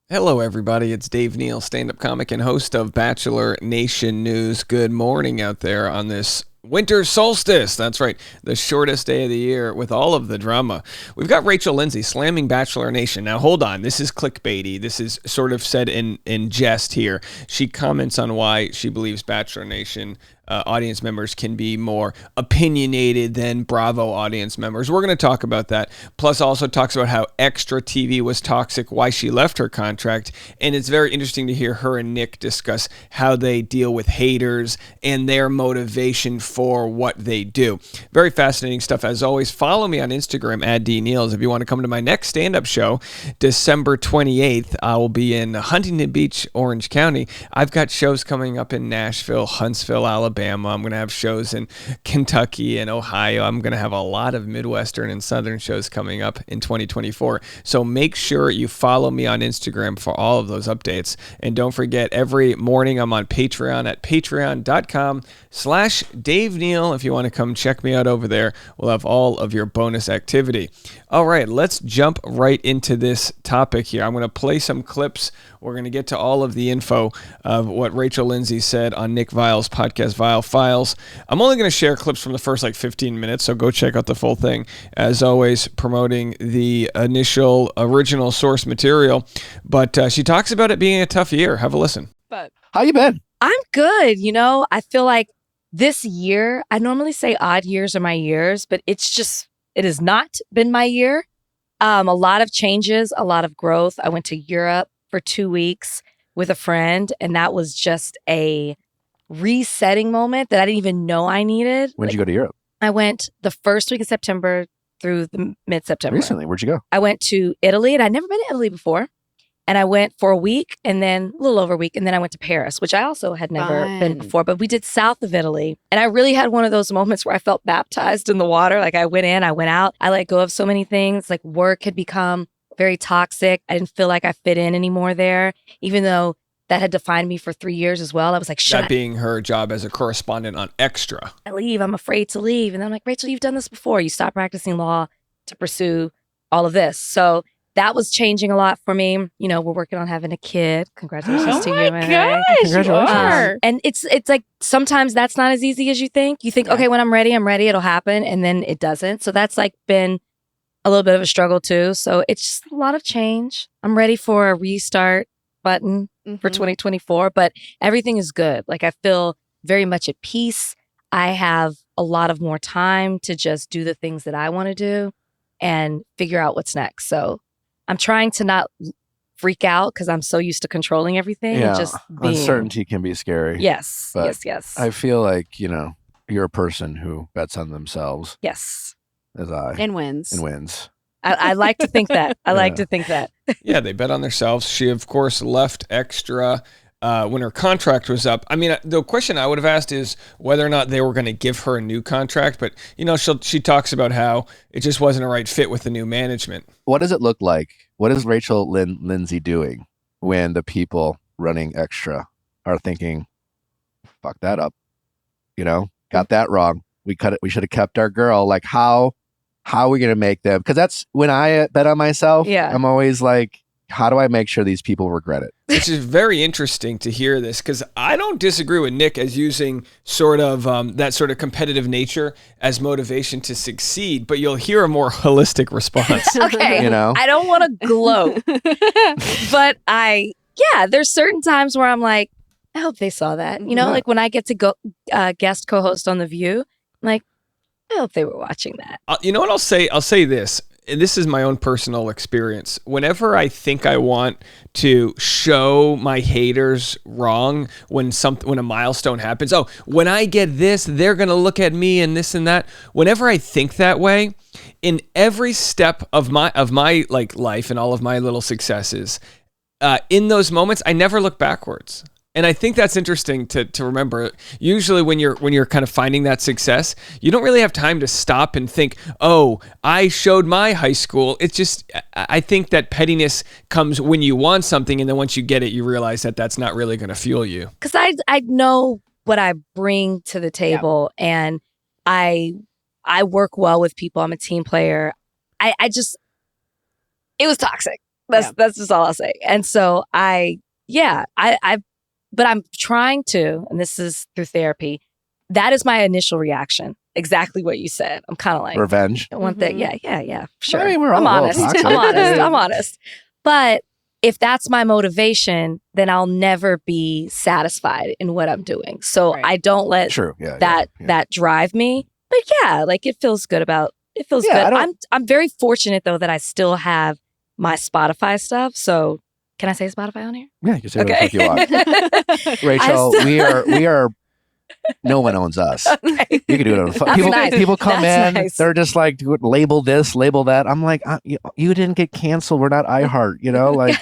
Hello, everybody. It's Dave Neal, stand-up comic and host of Bachelor Nation News. Good morning out there on this winter solstice. That's right, the shortest day of the year with all of the drama. We've got Lindsay slamming Bachelor Nation. Now, hold on. This is clickbaity. This is sort of said in jest here. She comments on why she believes Bachelor Nation audience members can be more opinionated than Bravo audience members. We're going to talk about that. Plus also talks about how extra TV was toxic, why she left her contract. And it's very interesting to hear her and Nick discuss how they deal with haters and their motivation for what they do. Very fascinating stuff. As always, follow me on Instagram at DNeals. If you want to come to my next stand-up show, December 28th, I will be in Huntington Beach, Orange County. I've got shows coming up in Nashville, Huntsville, Alabama. I'm going to have shows in Kentucky and Ohio. I'm going to have a lot of Midwestern and Southern shows coming up in 2024. So make sure you follow me on Instagram for all of those updates. And don't forget, every morning I'm on Patreon at patreon.com/Dave Neal. If you want to come check me out over there, we'll have all of your bonus activity. All right, let's jump right into this topic here. I'm going to play some clips. We're going to get to all of the info of what Lindsay said on Nick Viall's podcast, Viall Files. I'm only going to share clips from the first 15 minutes, so go check out the full thing. As always, promoting the initial original source material. But she talks about it being a tough year. Have a listen. But How you been? I'm good. I feel like this year, I normally say odd years are my years, but it has not been my year. A lot of changes, a lot of growth. I went to Europe for 2 weeks with a friend, and that was just a resetting moment that I didn't even know I needed. When did you go to Europe? I went the first week of September through the mid-September. Recently. Where'd you go? I went to Italy, and I'd never been to Italy before. And I went for a week and then a little over a week. And then I went to Paris, which I also had never been before. But we did south of Italy. And I really had one of those moments where I felt baptized in the water. Like I went in, I went out. I let go of so many things. Like work had become very toxic. I didn't feel like I fit in anymore there, even though that had defined me for 3 years as well. I was like, shut That being her job as a correspondent on Extra. I leave. I'm afraid to leave. And then I'm like, Rachel, you've done this before. You stopped practicing law to pursue all of this. So that was changing a lot for me. We're working on having a kid. Congratulations to you. Oh my gosh, you are. And it's like sometimes that's not as easy as you think. You think, okay, when I'm ready, it'll happen. And then it doesn't. So that's been a little bit of a struggle too. So it's just a lot of change. I'm ready for a restart button for 2024, but everything is good. Like I feel very much at peace. I have a lot of more time to just do the things that I want to do and figure out what's next. So I'm trying to not freak out because I'm so used to controlling everything. Yeah, And just being. uncertainty can be scary. Yes, But yes. I feel like, you're a person who bets on themselves, Yes. as I, And wins. and wins. I like to think that. I like Yeah. to think that. Yeah, they bet on themselves. She, of course, left Extra when her contract was up. I mean, the question I would have asked is whether or not they were going to give her a new contract. But, she talks about how it just wasn't a right fit with the new management. What does it look like? What is Lindsay doing when the people running Extra are thinking, fuck that up? Got that wrong. We should have kept our girl. Like, how are we going to make them? Because that's when I bet on myself. Yeah. I'm always like, how do I make sure these people regret it? Which is very interesting to hear this, because I don't disagree with Nick as using sort of that sort of competitive nature as motivation to succeed, but you'll hear a more holistic response. Okay. I don't want to gloat, but there's certain times where I'm like, I hope they saw that. Like when I get to go guest co-host on The View, I'm like, I hope they were watching that. You know what I'll say? I'll say this. This is my own personal experience. Whenever I think I want to show my haters wrong when a milestone happens, when I get this, they're going to look at me and this and that. Whenever I think that way, in every step of my life and all of my little successes, in those moments, I never look backwards. And I think that's interesting to remember. Usually when you're kind of finding that success, you don't really have time to stop and think, oh, I showed my high school. It's just, I think that pettiness comes when you want something, and then once you get it, you realize that that's not really going to fuel you. Because I know what I bring to the table, and I work well with people. I'm a team player. It was toxic. That's just all I'll say. And so but I'm trying to, and this is through therapy, that is my initial reaction. Exactly what you said. I'm kind of like revenge. I want that. Yeah. Sure. I mean, we're all I'm honest. toxic. I'm honest. But if that's my motivation, then I'll never be satisfied in what I'm doing. So I don't let that drive me. But yeah, like it feels good. Good. I'm very fortunate though that I still have my Spotify stuff. So can I say Spotify on here? Yeah, you can say whatever the fuck you want. Rachel, we are. No one owns us. Okay. You can do it on the phone. People come in. They're just like, label this, label that. I'm like, you didn't get canceled. We're not iHeart. Like.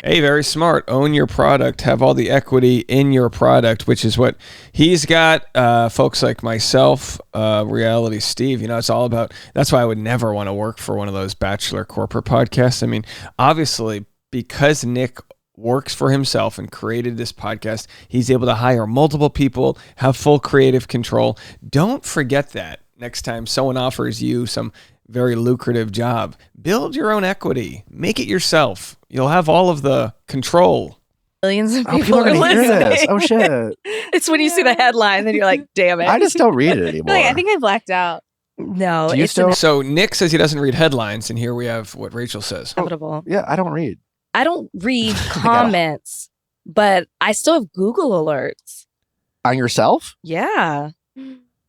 Hey, very smart. Own your product. Have all the equity in your product, which is what he's got. Folks like myself, Reality Steve. It's all about. That's why I would never want to work for one of those Bachelor corporate podcasts. I mean, obviously, because Nick works for himself and created this podcast, he's able to hire multiple people, have full creative control. Don't forget that next time someone offers you some very lucrative job. Build your own equity. Make it yourself. You'll have all of the control. Millions of people are listening. Oh, shit. It's when you see the headline, then you're like, damn it. I just don't read it anymore. I think I blacked out. No. Do you still? So Nick says he doesn't read headlines, and here we have what Rachel says. Inevitable. Yeah, I don't read. I don't read comments, but I still have Google alerts. On yourself? Yeah.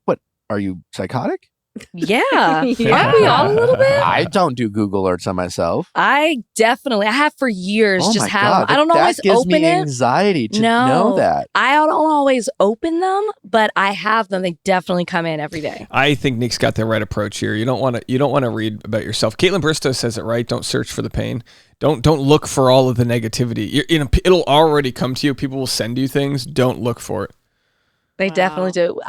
What? Are you psychotic? Yeah. Aren't we all a little bit? I don't do Google alerts on myself. I have for years. Oh just my have. God. I don't always that gives open me it. Anxiety to know that. I don't always open them, but I have them. They definitely come in every day. I think Nick's got the right approach here. You don't want to read about yourself. Caitlin Bristow says it right. Don't search for the pain. Don't look for all of the negativity. It'll already come to you. People will send you things. Don't look for it. They definitely do.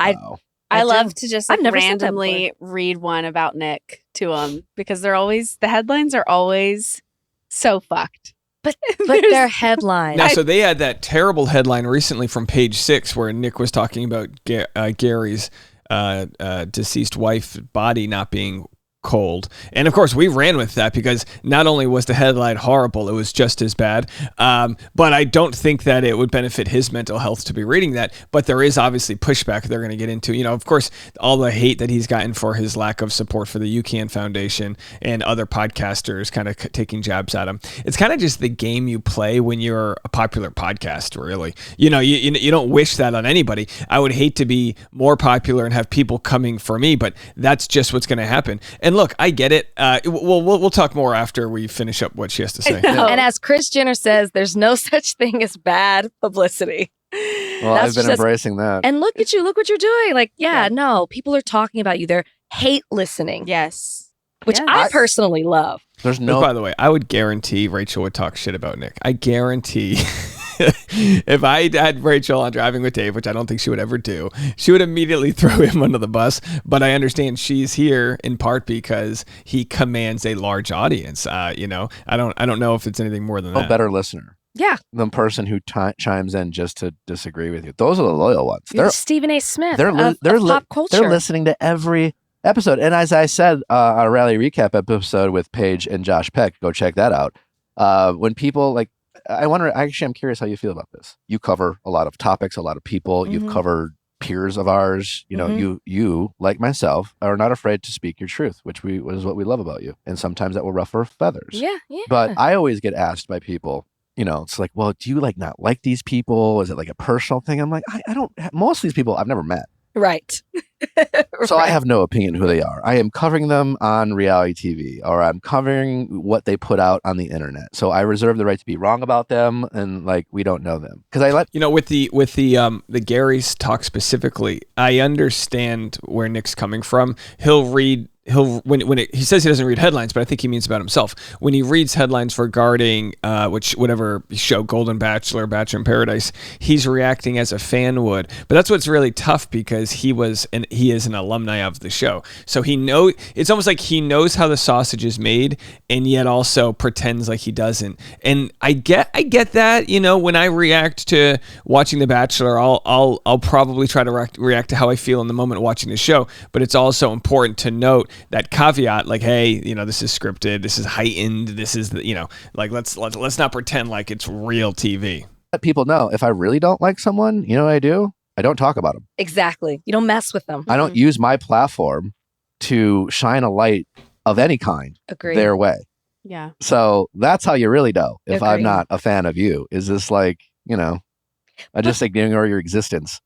I love to just randomly read one about Nick to them because the headlines are always so fucked. But they're headlines. Now, so they had that terrible headline recently from Page 6 where Nick was talking about Gary's deceased wife's body not being cold. And of course we ran with that because not only was the headline horrible, it was just as bad. But I don't think that it would benefit his mental health to be reading that. But there is obviously pushback they're going to get into. Of course, all the hate that he's gotten for his lack of support for the UCAN Foundation and other podcasters kind of taking jabs at him. It's kind of just the game you play when you're a popular podcast, really. You don't wish that on anybody. I would hate to be more popular and have people coming for me, but that's just what's going to happen. And look, I get it. We'll talk more after we finish up what she has to say. And as Kris Jenner says, there's no such thing as bad publicity. Well, I've been embracing that. And look at you. Look what you're doing. Like, no, people are talking about you. They're hate listening. Yes. Which I personally love. By the way, I would guarantee Rachel would talk shit about Nick. I guarantee if I had Rachel on Driving with Dave, which I don't think she would ever do, she would immediately throw him under the bus. But I understand she's here in part because he commands a large audience. I don't know if it's anything more than that. A better listener. Yeah. The person who chimes in just to disagree with you. Those are the loyal ones. They're Stephen A. Smith they're of pop culture. They're listening to every episode. And as I said, our rally recap episode with Paige and Josh Peck, go check that out. When people I'm curious how you feel about this. You cover a lot of topics, a lot of people. Mm-hmm. You've covered peers of ours. You like myself are not afraid to speak your truth, which is what we love about you. And sometimes that will ruffle feathers. Yeah. But I always get asked by people, it's like, well, do you not like these people? Is it like a personal thing? I'm like, I don't. Most of these people I've never met. Right. So I have no opinion who they are. I am covering them on reality TV, or I'm covering what they put out on the internet. So I reserve the right to be wrong about them, and we don't know them because with the Gary's talk specifically. I understand where Nick's coming from. He says he doesn't read headlines, but I think he means about himself. When he reads headlines regarding whatever show, Golden Bachelor, Bachelor in Paradise, he's reacting as a fan would. But that's what's really tough because he is an alumni of the show. So it's almost like he knows how the sausage is made and yet also pretends like he doesn't. And I get that, when I react to watching The Bachelor, I'll probably try to react to how I feel in the moment watching the show. But it's also important to note that caveat, like, hey, you know, this is scripted, this is heightened, this is the, you know, like let's not pretend like it's real TV. Let people know if I really don't like someone, you know what I do? I don't talk about them. Exactly. You don't mess with them. I don't use my platform to shine a light of any kind their way. Yeah. So that's how you really know if I'm Agreed. not a fan of you. Is this like, you know, I just ignore your existence.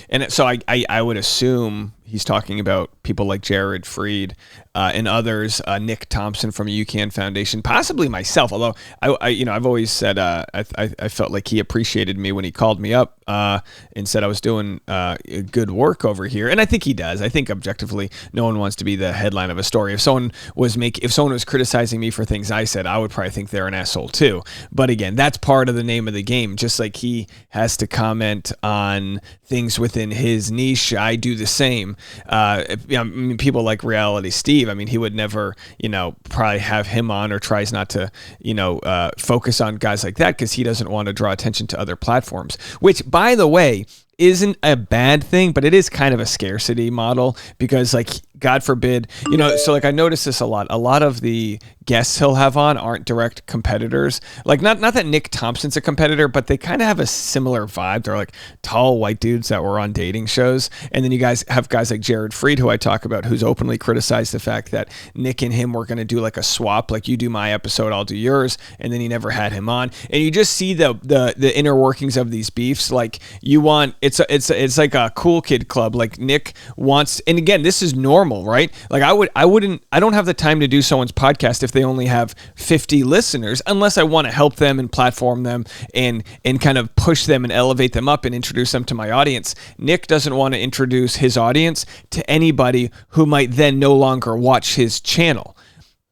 And so I would assume he's talking about people like Jared Freed and others, Nick Thompson from UCAN Foundation, possibly myself. Although I've always said I felt like he appreciated me when he called me up and said I was doing good work over here, and I think he does. I think objectively, no one wants to be the headline of a story. If someone was criticizing me for things I said, I would probably think they're an asshole too. But again, that's part of the name of the game. Just like he has to comment on things within his niche, I do the same. I mean, people like Reality Steve, I mean, he would never, you know, probably have him on, or tries not to, you know, focus on guys like that because he doesn't want to draw attention to other platforms, which, by the way, isn't a bad thing, but it is kind of a scarcity model because, like, God forbid, you know, so like I notice this a lot of the guests he'll have on aren't direct competitors. Like not that Nick Thompson's a competitor, but they kind of have a similar vibe. They're like tall white dudes that were on dating shows. And then you guys have guys like Jared Freed, who I talk about, who's openly criticized the fact that Nick and him were going to do like a swap, like you do my episode, I'll do yours. And then he never had him on. And you just see the inner workings of these beefs. Like you want, it's like a cool kid club. Like Nick wants, and again, this is normal, right? Like I don't have the time to do someone's podcast if they only have 50 listeners, unless I want to help them and platform them and kind of push them and elevate them up and introduce them to my audience. Nick doesn't want to introduce his audience to anybody who might then no longer watch his channel.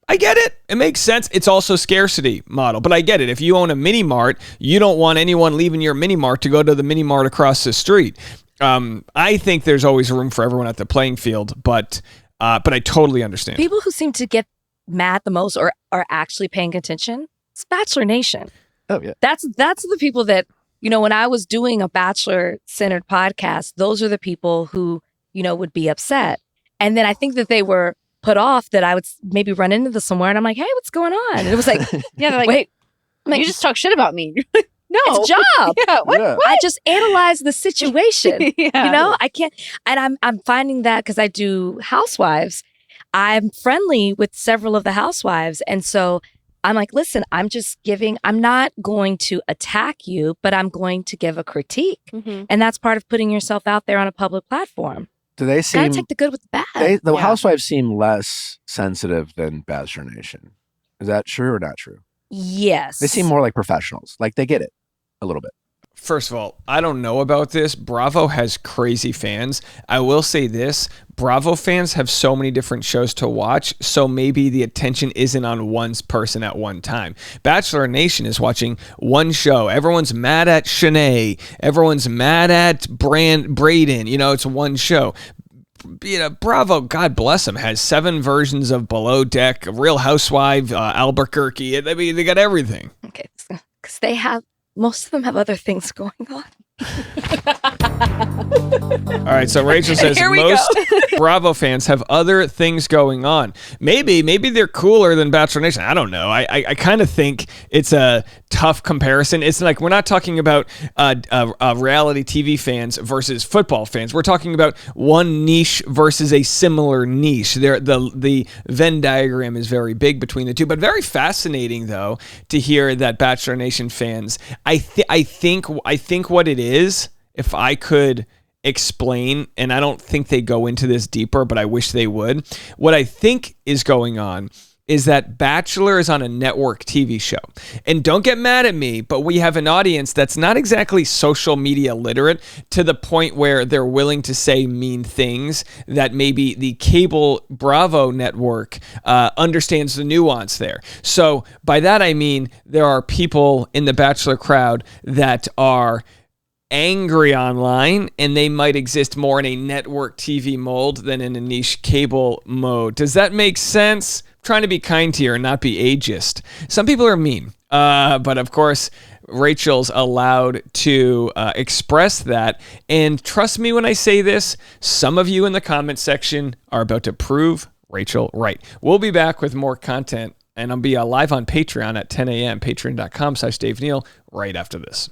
I get it. It makes sense. It's also scarcity model, but I get it. If you own a mini mart, you don't want anyone leaving your mini mart to go to the mini mart across the street. I think there's always room for everyone at the playing field, but I totally understand. People who seem to get mad the most or are actually paying attention, it's Bachelor Nation. Oh yeah. That's the people that, you know, when I was doing a Bachelor-centered podcast, those are the people who, you know, would be upset. And then I think that they were put off that I would maybe run into this somewhere and I'm like, hey, what's going on? And it was like, yeah, they're like, wait, you just talk shit about me. No. It's a job. Yeah, what? I just analyze the situation. Yeah. You know, I can't. And I'm finding that because I do housewives, I'm friendly with several of the housewives. And so I'm like, listen, I'm not going to attack you, but I'm going to give a critique. Mm-hmm. And that's part of putting yourself out there on a public platform. Do they seem... Gotta take the good with the bad. The housewives seem less sensitive than Bachelor Nation. Is that true or not true? Yes. They seem more like professionals. Like they get it a little bit. First of all, I don't know about this. Bravo has crazy fans. I will say this. Bravo fans have so many different shows to watch, so maybe the attention isn't on one person at one time. Bachelor Nation is watching one show. Everyone's mad at Shanae. Everyone's mad at Braden. You know, it's one show. You know, Bravo, God bless them, has 7 versions of Below Deck, Real Housewife, Albuquerque. I mean, they got everything. Okay, because most of them have other things going on. All right, so Rachel says most Bravo fans have other things going on. Maybe they're cooler than Bachelor Nation. I don't know. I kind of think it's a tough comparison. It's like we're not talking about reality TV fans versus football fans. We're talking about one niche versus a similar niche. The Venn diagram is very big between the two, but very fascinating though to hear that Bachelor Nation fans. I think what it is, if I could explain, and I don't think they go into this deeper, but I wish they would. What I think is going on is that Bachelor is on a network TV show. And don't get mad at me, but we have an audience that's not exactly social media literate to the point where they're willing to say mean things that maybe the cable Bravo network understands the nuance there. So by that I mean there are people in the Bachelor crowd that are angry online, and they might exist more in a network TV mold than in a niche cable mode. Does that make sense? I'm trying to be kind here and not be ageist. Some people are mean, but of course, Rachel's allowed to express that. And trust me when I say this, some of you in the comment section are about to prove Rachel Wright. We'll be back with more content, and I'll be live on Patreon at 10 a.m., patreon.com/Dave Neal, right after this.